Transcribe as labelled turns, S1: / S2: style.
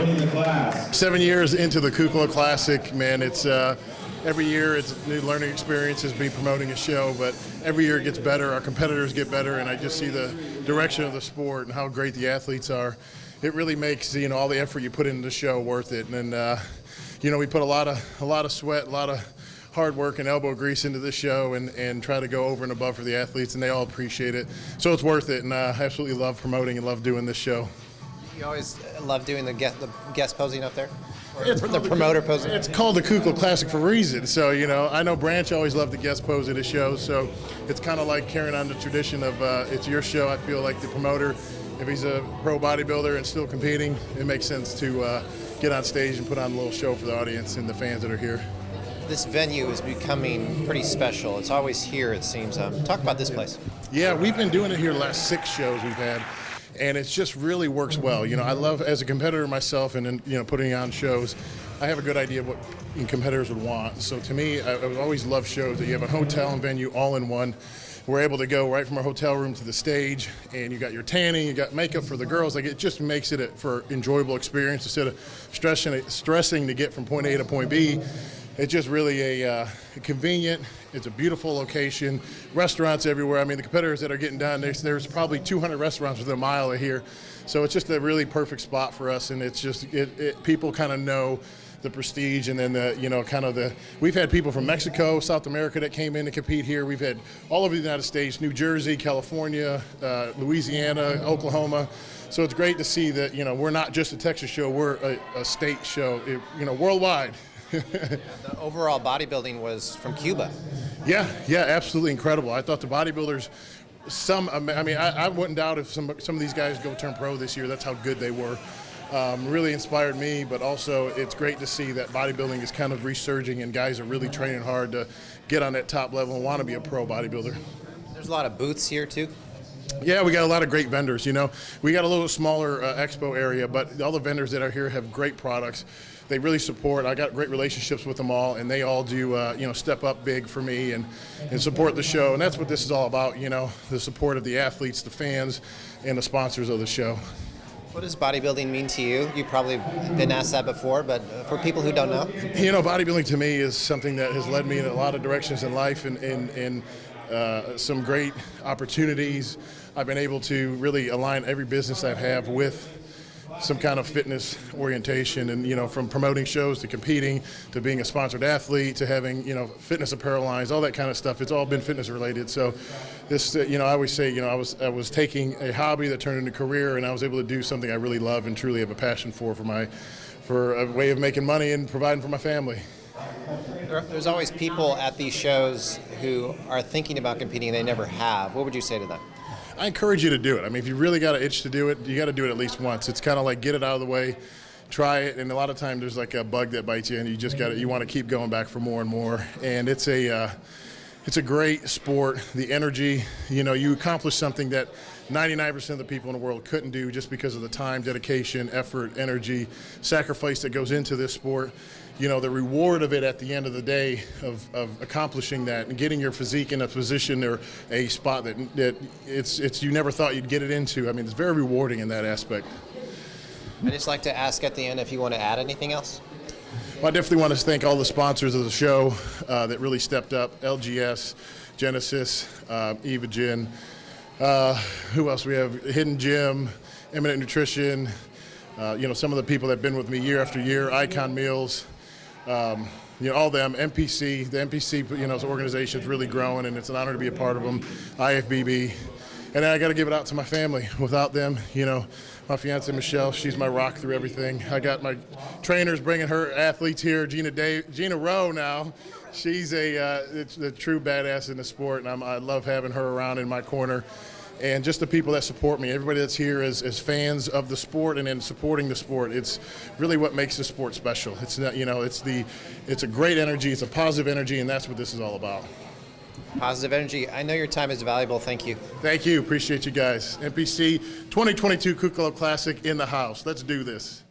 S1: winning the class.
S2: 7 years into the KUCLO Classic, man, it's every year it's new learning experiences, be promoting a show, but every year it gets better, our competitors get better, and I just see the direction of the sport and how great the athletes are. It really makes, all the effort you put into the show worth it. And we put a lot of sweat, a lot of hard work and elbow grease into this show, and try to go over and above for the athletes, and they all appreciate it. So it's worth it, and I absolutely love promoting and love doing this show.
S3: You always love doing the guest posing up there? The promoter posing?
S2: It's called the KUCLO Classic for a reason. So, I know Branch always loved the guest pose at his shows, so it's kind of like carrying on the tradition of it's your show. I feel like the promoter, if he's a pro bodybuilder and still competing, it makes sense to get on stage and put on a little show for the audience and the fans that are here.
S3: This venue is becoming pretty special. It's always here, it seems. Talk about this place.
S2: Yeah, we've been doing it here the last 6 shows we've had, and it just really works well. I love, as a competitor myself, and putting on shows, I have a good idea of what competitors would want. So to me, I always love shows that you have a hotel and venue all in one. We're able to go right from our hotel room to the stage, and you got your tanning, you got makeup for the girls. Like, it just makes it for enjoyable experience instead of stressing to get from point A to point B. It's just really a convenient. It's a beautiful location. Restaurants everywhere. I mean, the competitors that are getting done, there's probably 200 restaurants within a mile of here. So it's just a really perfect spot for us, and it's just people kind of know the prestige, and then we've had people from Mexico, South America that came in to compete here. We've had all over the United States, New Jersey, California, Louisiana, Oklahoma. So it's great to see that, we're not just a Texas show, we're a state show, worldwide.
S3: The overall bodybuilding was from Cuba.
S2: Yeah, absolutely incredible. I thought the bodybuilders, I wouldn't doubt if some of these guys go turn pro this year. That's how good they were. Really inspired me, but also it's great to see that bodybuilding is kind of resurging, and guys are really training hard to get on that top level and want to be a pro bodybuilder.
S3: There's a lot of booths here too.
S2: Yeah, we got a lot of great vendors. We got a little smaller expo area, but all the vendors that are here have great products. They really support. I got great relationships with them all, and they all do, step up big for me and support the show. And that's what this is all about, the support of the athletes, the fans, and the sponsors of the show.
S3: What does bodybuilding mean to you? You've probably been asked that before, but for people who don't know?
S2: Bodybuilding to me is something that has led me in a lot of directions in life, and some great opportunities. I've been able to really align every business I have with some kind of fitness orientation, and from promoting shows to competing to being a sponsored athlete to having fitness apparel lines, all that kind of stuff. It's all been fitness related. So this I always say I was taking a hobby that turned into a career, and I was able to do something I really love and truly have a passion for a way of making money and providing for my family.
S3: There's always people at these shows who are thinking about competing and they never have. What would you say to them?
S2: I encourage you to do it. I mean, if you really got an itch to do it, you got to do it at least once. It's kind of like get it out of the way, try it, and a lot of times there's like a bug that bites you, and you want to keep going back for more and more. And it's a great sport. The energy, you accomplish something that 99% of the people in the world couldn't do just because of the time, dedication, effort, energy, sacrifice that goes into this sport. The reward of it at the end of the day of accomplishing that and getting your physique in a position or a spot that it's you never thought you'd get it into. I mean, it's very rewarding in that aspect.
S3: I'd just like to ask at the end if you want to add anything else.
S2: Well, I definitely want to thank all the sponsors of the show that really stepped up. LGS, Genesis, Evogen, who else we have? Hidden Gym, Eminent Nutrition, some of the people that have been with me year after year, Icon Meals, all them, NPC, the NPC, organization is really growing, and it's an honor to be a part of them, IFBB. And then I got to give it out to my family. Without them, my fiance Michelle, she's my rock through everything. I got my trainers bringing her athletes here. Gina Rowe now, she's the true badass in the sport, and I love having her around in my corner. And just the people that support me, everybody that's here as fans of the sport and in supporting the sport. It's really what makes the sport special. It's not, it's a great energy, it's a positive energy, and that's what this is all about.
S3: Positive energy. I know your time is valuable. Thank you.
S2: Thank you. Appreciate you guys. NPC 2022 KUCLO Classic in the house. Let's do this.